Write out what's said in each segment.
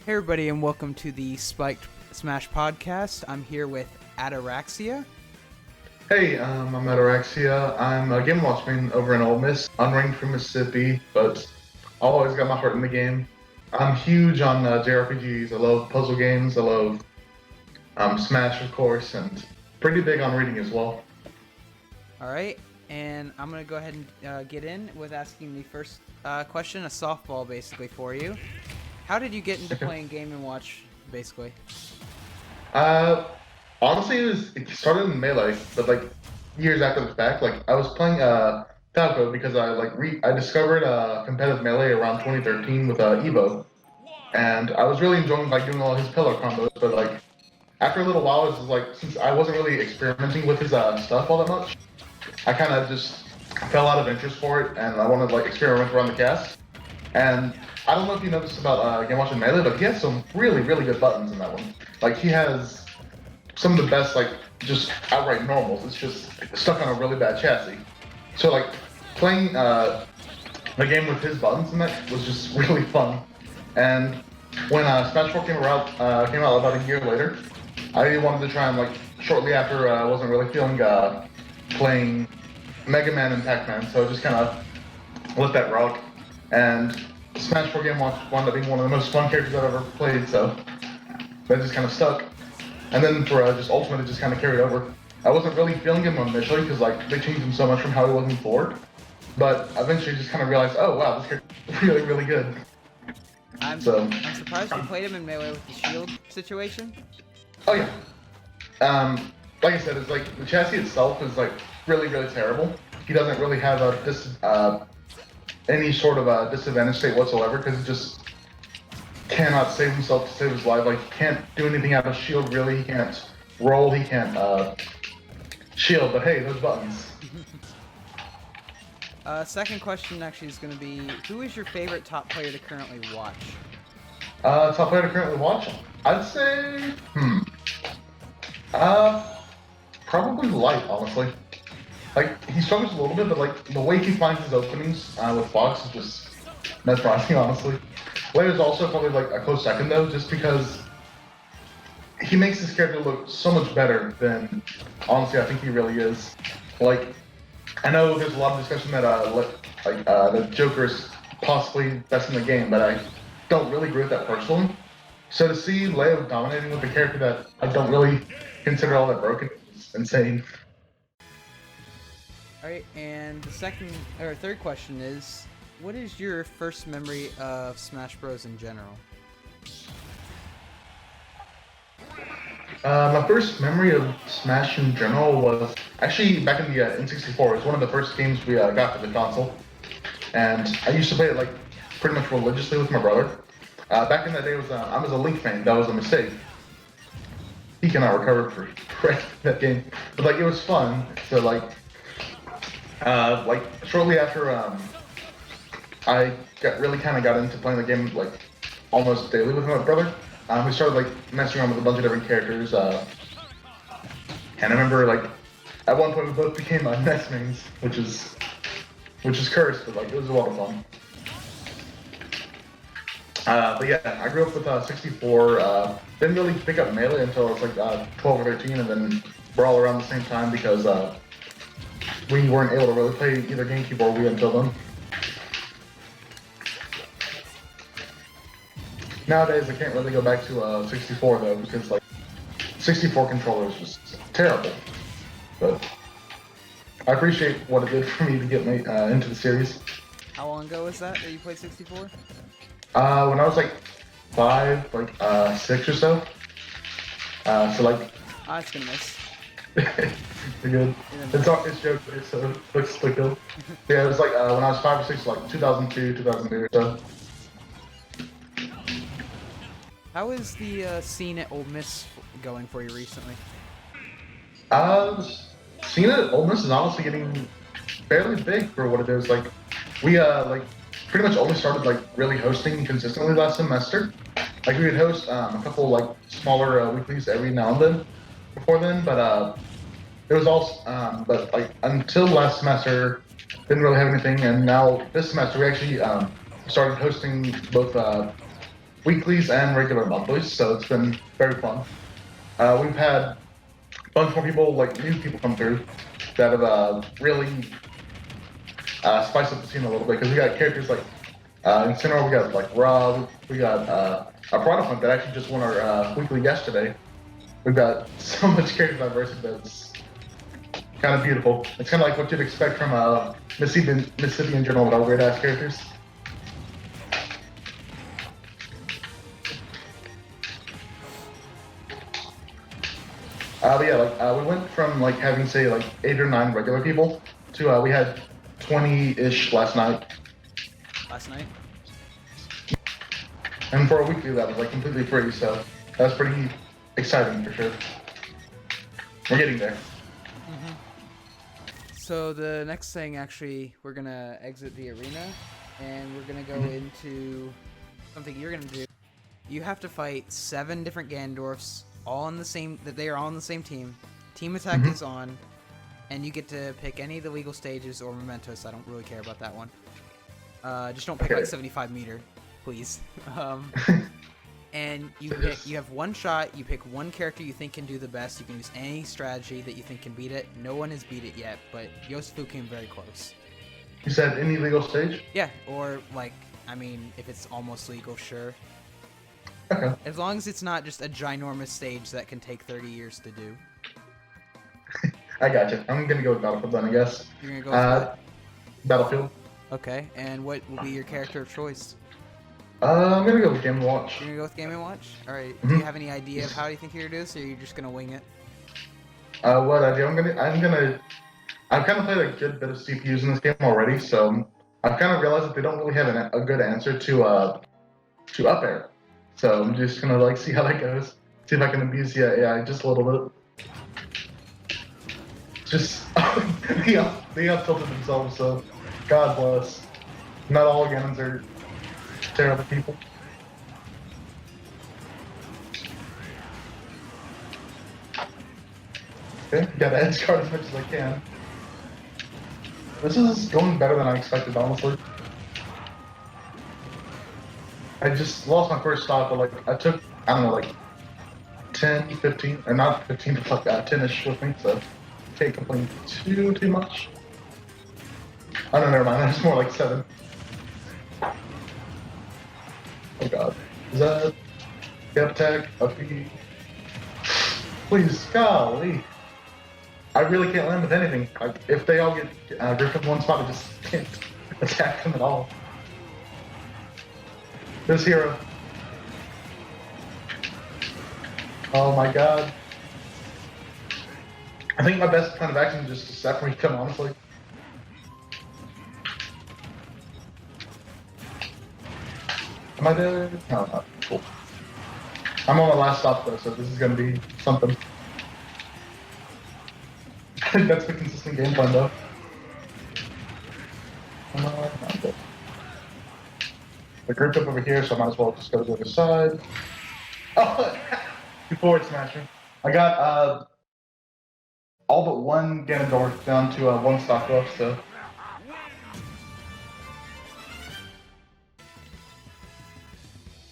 Hey everybody, and welcome to the Spiked Smash podcast. I'm here with Ataraxia. Hey, I'm Ataraxia. I'm a game watchman over in Ole Miss, unranked from Mississippi, but I've always got my heart in the game. I'm huge on JRPGs. I love puzzle games. I love Smash, of course, and pretty big on reading as well. Alright, and I'm going to go ahead and get in with asking the first question, a softball basically for you. How did you get into playing Game & Watch, basically? Uh, Honestly, it started in Melee, but like years after the fact, like I was playing Falco because I discovered competitive Melee around 2013 with Evo, and I was really enjoying like doing all his pillar combos. But like after a little while, it's just like since I wasn't really experimenting with his stuff all that much, I kind of just fell out of interest for it, and I wanted to like experiment around the cast. And I don't know if you noticed about Game Watch and Melee, but he has some really, really good buttons in that one. Like he has some of the best, like just outright normals. It's just stuck on a really bad chassis. So like playing the game with his buttons in that was just really fun. And when Smash 4 came out about a year later, I wanted to try and like shortly after I wasn't really feeling playing Mega Man and Pac-Man, so I just kind of let that rock. And Smash 4 Game Watch wound up being one of the most fun characters I've ever played, so that just kind of stuck. And then for just Ultimate, it just kind of carried over. I wasn't really feeling him initially because like they changed him so much from how he was in Forward, but eventually just kind of realized, oh wow, this character is really, really good. I'm surprised you played him in Melee with the shield situation. Oh yeah. Like I said, it's like the chassis itself is like really, really terrible. He doesn't really have any sort of a disadvantage state whatsoever because he just cannot save himself to save his life. Like he can't do anything out of shield really. He can't roll. He can't shield. But hey, those buttons. Second question actually is going to be, who is your favorite top player to currently watch? Top player to currently watch? I'd say, probably Light, honestly. Like, he struggles a little bit, but like, the way he finds his openings with Fox is just mesmerizing, honestly. Light is also probably like a close second though, just because he makes his character look so much better than, honestly, I think he really is. Like, I know there's a lot of discussion that the Joker is possibly best in the game, but I don't really agree with that personally. So to see Leo dominating with a character that I don't really consider all that broken is insane. Alright, and the third question is, what is your first memory of Smash Bros. In general? My first memory of Smash in general was actually back in the N64. It was one of the first games we got for the console, and I used to play it like pretty much religiously with my brother. Back in that day, I was a Link fan. That was a mistake. He cannot recover for that game, but like it was fun. So like shortly after I really kind of got into playing the game like almost daily with my brother. We started like messing around with a bunch of different characters, and I remember like at one point we both became Ness mains, which is cursed, but like it was a lot of fun. But yeah, I grew up with 64. Didn't really pick up Melee until I was like 12 or 13, and then we're all around the same time because we weren't able to really play either GameCube or Wii until then. Nowadays, I can't really go back to 64 though, because like 64 controller is just terrible. But I appreciate what it did for me to get me into the series. How long ago was that you played 64? When I was like 5, like 6 or so. So like. It's gonna miss. You're good. It's Joker, so it looks good. Yeah, it was like when I was 5 or 6, like 2002, 2003 or so. How is the scene at Ole Miss going for you recently? Scene at Ole Miss is honestly getting fairly big for what it is. Like, we like pretty much only started like really hosting consistently last semester. Like we would host a couple like smaller weeklies every now and then before then, but it was all but like until last semester didn't really have anything, and now this semester we actually started hosting both weeklies and regular monthlies, so it's been very fun. We've had a bunch more people, like new people, come through that have really spiced up the scene a little bit because we got characters like in Sinnoh, we got like Rob, we got a Piranha Plant that actually just won our weekly yesterday. We've got so much character diversity that's kind of beautiful. It's kind of like what you'd expect from Mississippi in general with all great ass characters. But yeah, like we went from like having say like 8 or 9 regular people to we had 20-ish last night. Last night? And for a weekly that was like completely free, so that's pretty exciting for sure. We're getting there. Mm-hmm. So the next thing, actually, we're gonna exit the arena, and we're gonna go into something you're gonna do. You have to fight 7 different Ganondorfs, all on the same. That they are all on the same team. Team attack is on, and you get to pick any of the legal stages or mementos. I don't really care about that one. Just don't pick like 75 meter, please. And you have one shot. You pick one character you think can do the best. You can use any strategy that you think can beat it. No one has beat it yet, but Yosufu came very close. You said any legal stage? Yeah, or like, I mean, if it's almost legal, sure. Okay. As long as it's not just a ginormous stage that can take 30 years to do. I gotcha. I'm gonna go with Battlefield then, I guess. You're gonna go with what? Battlefield. Okay, and what will be your character of choice? I'm gonna go with Game & Watch. You're gonna go with Game & Watch? Alright, do you have any idea of how you think you're gonna do this, or you're just gonna wing it? What I do, I've kind of played a good bit of CPUs in this game already, so I've kind of realized that they don't really have a good answer to up air. So I'm just gonna like see how that goes. See if I can abuse the AI just a little bit. Just they have tilted themselves, so God bless. Not all Ganons are terrible people. Okay, gotta edge guard as much as I can. This is going better than I expected, honestly. I just lost my first stock, but like I took, I don't know, like 10, 15, or not 15, but like 10-ish with me, so can't complain too much. Oh no, never mind, it's more like 7. Oh god. Is that gap attack? Up B? Please, golly. I really can't land with anything. Like, if they all get grouped in one spot, I just can't attack them at all. This hero. Oh my god. I think my best plan of action is just to separate them, honestly. Am I dead? No, not. Cool. I'm on the last stop though, so this is gonna be something. I think that's the consistent game plan though. I'm good. They're grouped up over here, so I might as well just go to the other side. Oh, you forward smash me. I got all but one Ganondorf down to 1 stock left, so.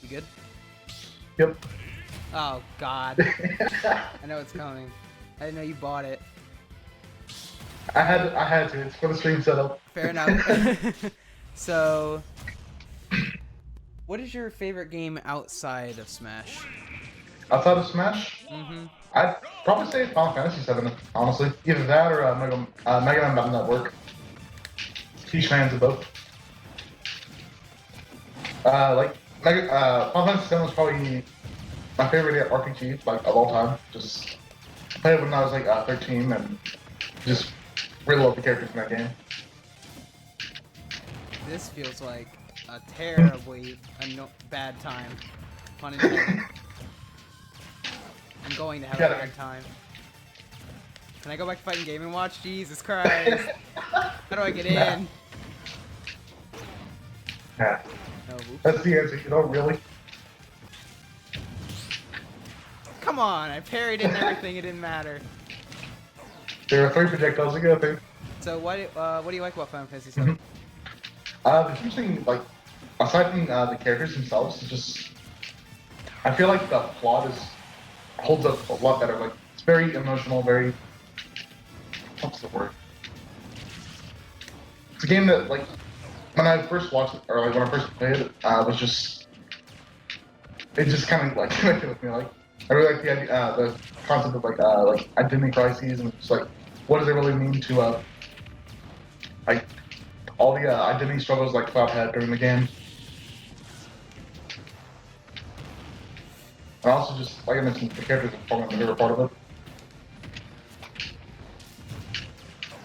You good? Yep. Oh god. I know it's coming. I didn't know you bought it. I had to. It's for the stream setup. Fair enough. So, what is your favorite game outside of Smash? Outside of Smash, I'd probably say Final Fantasy VII. Honestly, either that or Mega Man Battle Network. Huge fans of both. Like Final Fantasy VII was probably my favorite RPG like of all time. Just played it when I was like 13 and just really love the characters in that game. This feels like a terribly bad time. Pun intended. I'm going to have a bad time. Can I go back to fighting Game & Watch? Jesus Christ. How do I get in? Yeah. No, oops. That's the answer. You don't really. Come on, I parried it and everything, it didn't matter. There are 3 projectiles to go through. So what do you like about Final Fantasy VII? The huge thing, like, aside from the characters themselves, is just I feel like the plot holds up a lot better. Like it's very emotional, very what's the word? It's a game that like when I first watched it or like when I first played it, it just kind of like connected with me. Like I really like the idea, the concept of like identity crises and just like what does it really mean to like all the identity struggles like Cloud had during the game. And also just like I mentioned, the characters are probably my favorite part of it.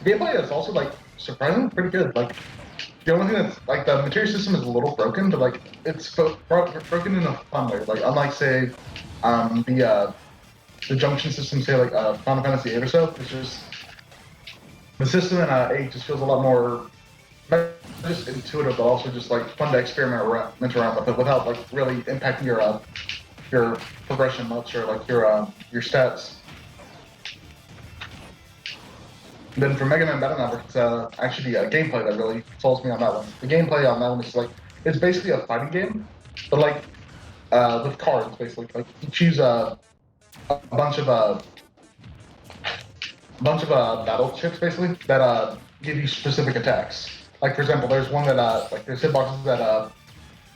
The gameplay is also like surprisingly pretty good. Like the only thing that's like the material system is a little broken, but like it's broken in a fun way. Like unlike say the junction system, say like Final Fantasy 8 or so, it's just the system in 8 just feels a lot more not just intuitive, but also just like fun to experiment around with it without like really impacting your progression much or like your stats. Then for Mega Man Battle Network, it's actually the gameplay that really falls me on that one. The gameplay on that one is like it's basically a fighting game, but like with cards basically. Like you choose a bunch of battle chips basically that give you specific attacks. Like for example, there's one that like there's hitboxes that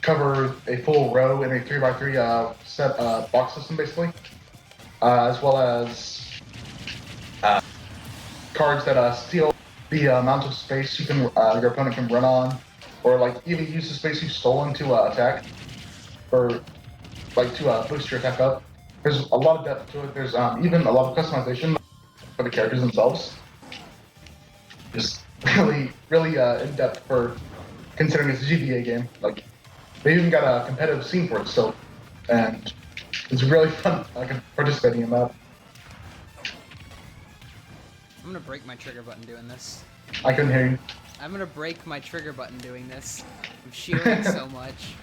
cover a full row in a 3x3 set box system basically, as well as cards that steal the amount of space your opponent can run on, or like even use the space you've stolen to attack, or like to boost your attack up. There's a lot of depth to it. There's even a lot of customization for the characters themselves. Just really in depth for considering it's a GBA game. Like they even got a competitive scene for it still, and it's really fun participating in that. I'm gonna break my trigger button doing this. I couldn't hear you. I'm gonna break my trigger button doing this. I'm shielding so much.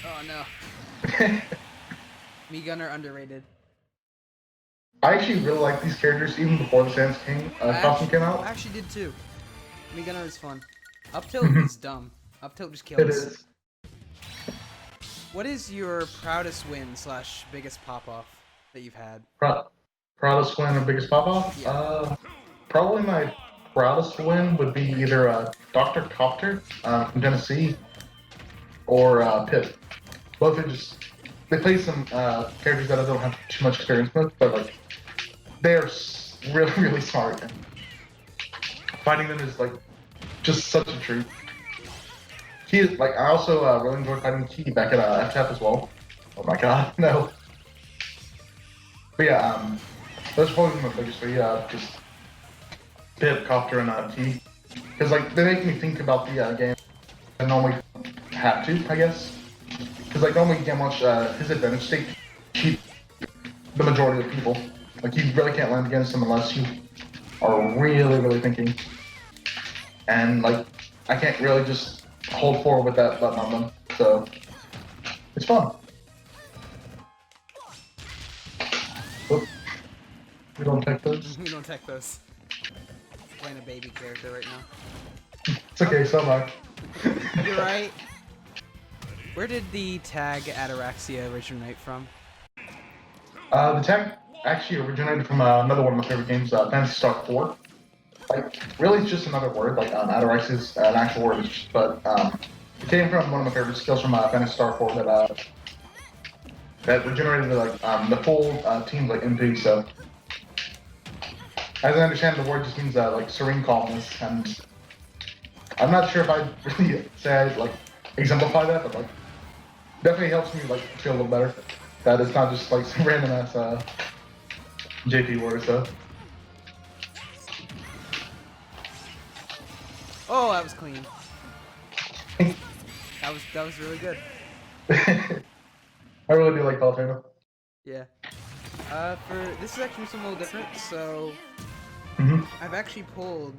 Oh no. Me Gunner underrated. I actually really like these characters even before the Sans King costume came out. I actually did too. Me Gunner is fun. Up tilt is dumb. Up tilt just kills. It is. What is your proudest win / biggest pop off that you've had? Proudest win or biggest pop off? Yeah. Probably my proudest win would be either Dr. Copter from Tennessee or Pip. Both are just they play some characters that I don't have too much experience with, but like they're really smart, and fighting them is like just such a treat. He is like I also really enjoyed fighting Key back at FTAP as well. Oh my god, no. But yeah, those are probably my biggest three. Just Pip, Copter, and Key, because like they make me think about the game. I normally have to, I guess. Because like normally you can watch his advantage state cheat the majority of people. Like you really can't land against him unless you are really thinking. And like I can't really just hold forward with that button on them. So it's fun. Oop. We don't tech those. We don't tech those. Playing a baby character right now. It's okay, so am I. You're right. Where did the tag Ataraxia originate from? The tag actually originated from another one of my favorite games, Fantasy Star 4. Like, really, it's just another word. Like, Ataraxia is an actual word, but it came from one of my favorite skills from Fantasy Star 4 that regenerated like the full team like MP. So, as I understand, the word just means like serene calmness, and I'm not sure if I'd really say I'd like exemplify that, but like definitely helps me like feel a little better. That it's not just like some random ass JP word or so. Oh, that was clean. that was really good. I really do like Palutena. Yeah. This is actually something a little different. So, I've actually pulled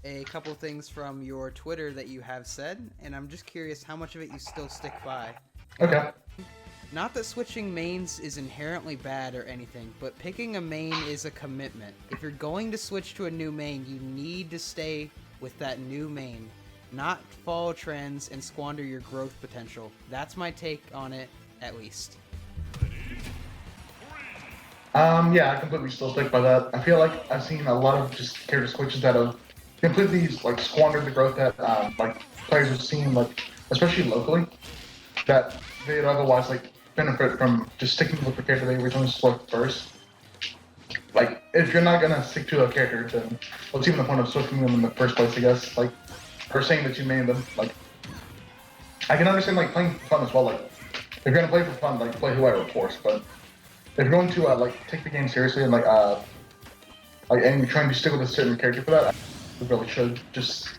a couple things from your Twitter that you have said, and I'm just curious how much of it you still stick by. Okay. Not that switching mains is inherently bad or anything, but picking a main is a commitment. If you're going to switch to a new main, you need to stay with that new main, not follow trends and squander your growth potential. That's my take on it, at least. Yeah, I completely still stick by that. I feel like I've seen a lot of just character switches that have completely like squandered the growth that like players have seen, like especially locally, that they'd otherwise like benefit from just sticking with the character they originally selected first. Like, if you're not gonna stick to a character, then what's even the point of switching them in the first place? I guess, like, or saying that you made them. Like, I can understand like playing for fun as well. Like, if you're gonna play for fun, like play whoever, of course. But if you're going to like take the game seriously and and you're trying to stick with a certain character for that, you really should just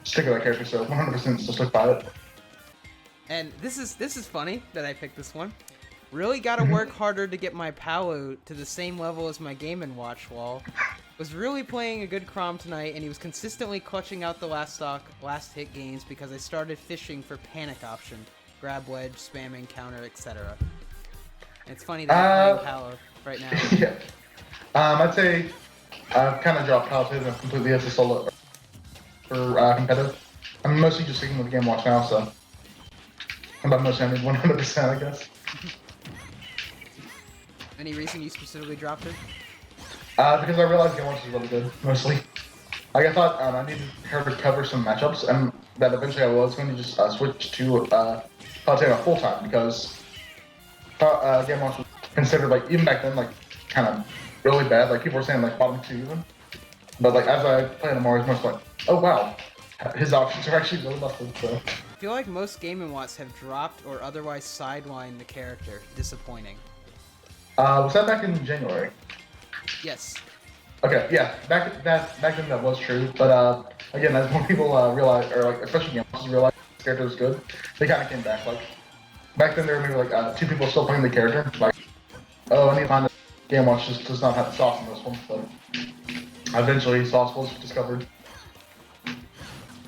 stick with that character. So 100% still stick by it. And this is funny that I picked this one. Really gotta work harder to get my Paolo to the same level as my Game & Watch wall. Was really playing a good Crom tonight, and he was consistently clutching out the last hit games because I started fishing for panic option. Grab wedge, spamming, counter, etc. And it's funny that I'm playing Paolo right now. Yeah. I'd say I've kind of dropped Paladin completely as a solo for competitive. I'm mostly just sticking with the Game Watch now, so. By most, I mean 100%, I guess. Any reason you specifically dropped it? Because I realized Game Watch is really good, mostly. Like, I thought I needed her to cover some matchups, and that eventually I was going to just switch to Palutena full time, because Game Watch was considered, like, even back then, like, kind of really bad. Like, people were saying, like, bottom 2 even. But, like, as I played him more, it's much like, oh, wow, his options are actually really busted, so. I feel like most Game & Watts have dropped or otherwise sidelined the character. Disappointing. Was that back in January? Yes. Okay, yeah, back then that was true, but again, as more people realize, or like especially Game Watchers realize the character was good, they kind of came back. Like back then, there were maybe like 2 people still playing the character. Like, oh, I need to find a Game Watch just does not have the sauce in this one. But eventually, sauce was discovered,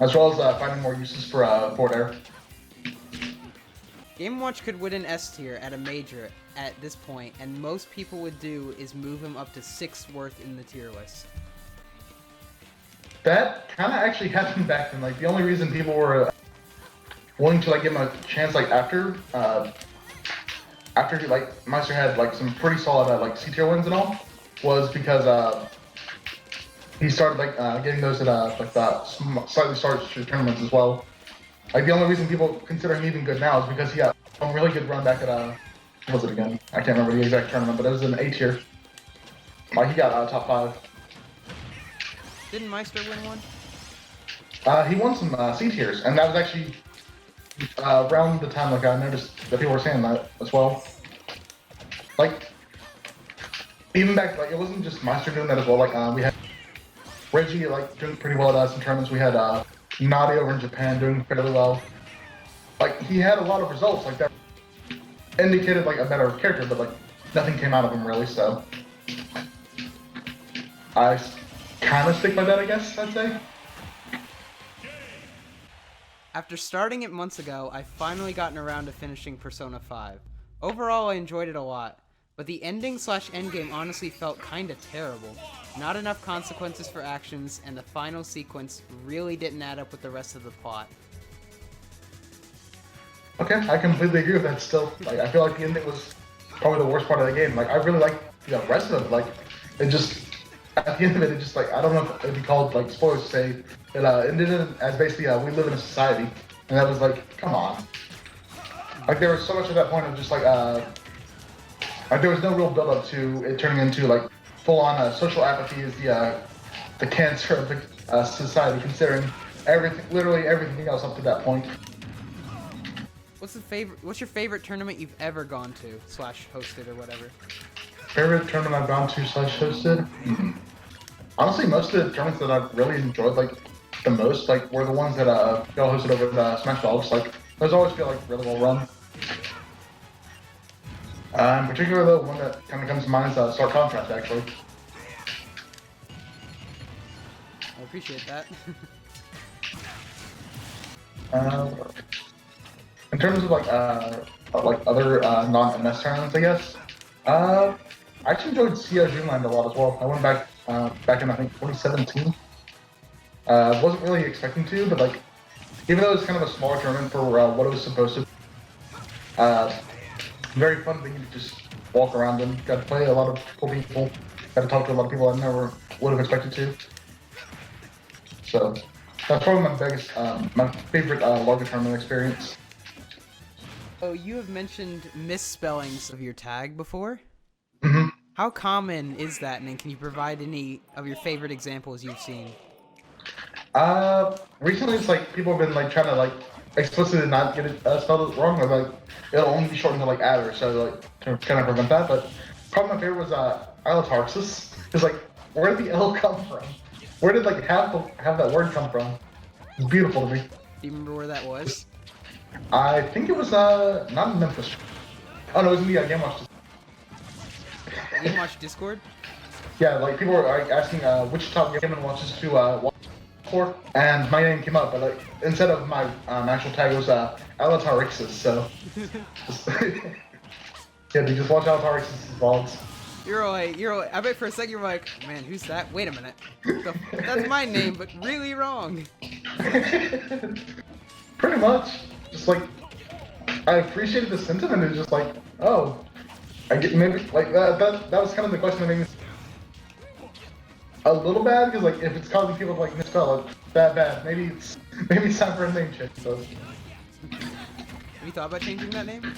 as well as finding more uses for forward air. Game & Watch could win an S tier at a major at this point, and most people would do is move him up to 6th worth in the tier list. That kind of actually happened back then. Like the only reason people were willing to like give him a chance, like after he like Meister had like some pretty solid like C tier wins and all, was because he started like getting those at like the slightly started tournaments as well. Like the only reason people consider him even good now is because he got a really good run back at what was it again? I can't remember the exact tournament, but it was an A tier. Like he got top 5. Didn't Meister win one? He won some C tiers, and that was actually around the time like I noticed that people were saying that as well. Like even back, like it wasn't just Meister doing that as well. Like we had Reggie like doing pretty well at some tournaments. We had Nadi over in Japan doing fairly well. Like he had a lot of results like that indicated like a better character, but like nothing came out of him really. So I kind of stick by that, I guess I'd say. After starting it months ago, I've finally gotten around to finishing Persona 5. Overall, I enjoyed it a lot, but the ending/endgame honestly felt kinda terrible. Not enough consequences for actions, and the final sequence really didn't add up with the rest of the plot. Okay, I completely agree with that still. Like, I feel like the ending was probably the worst part of the game. Like, I really like the rest of it. Like, it just, at the end of it, it just, like, I don't know if it'd be called, like, spoilers to say, it ended as basically, we live in a society. And that was like, come on. Like, there was so much at that point of just, like there was no real build-up to it turning into, like, full-on social apathy is the cancer of the society, considering everything, literally everything else up to that point. What's your favorite tournament you've ever gone to / hosted or whatever? Favorite tournament I've gone to / hosted? Honestly, most of the tournaments that I've really enjoyed, like the most, like were the ones that y'all hosted over at Smash Dogs. Like those always feel like really well run. In particular, the one that kind of comes to mind is Stark Contrast, actually. I appreciate that. In terms of like like other non-MS tournaments, I guess. I actually enjoyed CR Dreamland a lot as well. I went back in I think 2017. Wasn't really expecting to, but like even though it was kind of a smaller tournament for what it was supposed to, uh, very fun thing to just walk around and got to play a lot of cool people. Got to talk to a lot of people I never would have expected to. So that's probably my favorite larger tournament experience. Oh, you have mentioned misspellings of your tag before. hmm How common is that, and can you provide any of your favorite examples you've seen? Recently it's like people have been like trying to like explicitly not get it spelled wrong, or like it'll only be shortened to like adder, so like to kind of prevent that. But probably my favorite was Ataraxia, because like where did the L come from? Where did like have that word come from? It's beautiful to me. Do you remember where that was? I think it was not in Memphis. Oh no, it was in the Game Watch. You watch Discord? Yeah, like people were like asking which top Game Watches to watch for, and my name came up, but like instead of my actual tag, it was Ataraxia. So just, yeah, they just watch Ataraxia's vlogs. You're like, I bet for a second you're like, man, who's that? Wait a minute. That's my name, but really wrong. Pretty much, just like I appreciated the sentiment. It's just like, oh, I get maybe like that was kind of the question that made me a little bad, because like if it's causing people to like misspell it, bad. Maybe it's time for a name change. So. Have you thought about changing that name?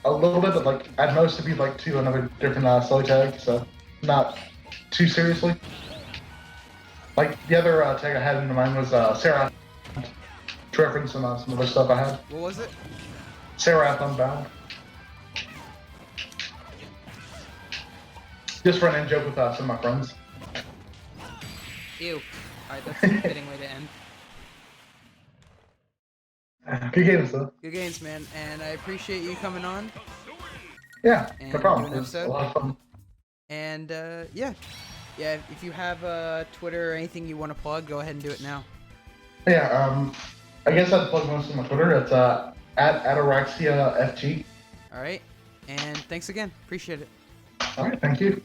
A little bit, but like at most it'd be like to another different silly tag, so not too seriously. Like the other tag I had in mind was Sarah, to reference some other stuff I had. What was it? Sarah Unbound. Just for an in joke with some of my friends. Ew. Alright, that's a fitting way to end. Good games though. Good games, man, and I appreciate you coming on. Yeah, And no problem. doing an It was a episode. lot of fun. And yeah, if you have Twitter or anything you want to plug, go ahead and do it now. Yeah, I guess I'd plug most of my Twitter. It's at Ataraxia FG. Alright, and thanks again. Appreciate it. Alright, thank you.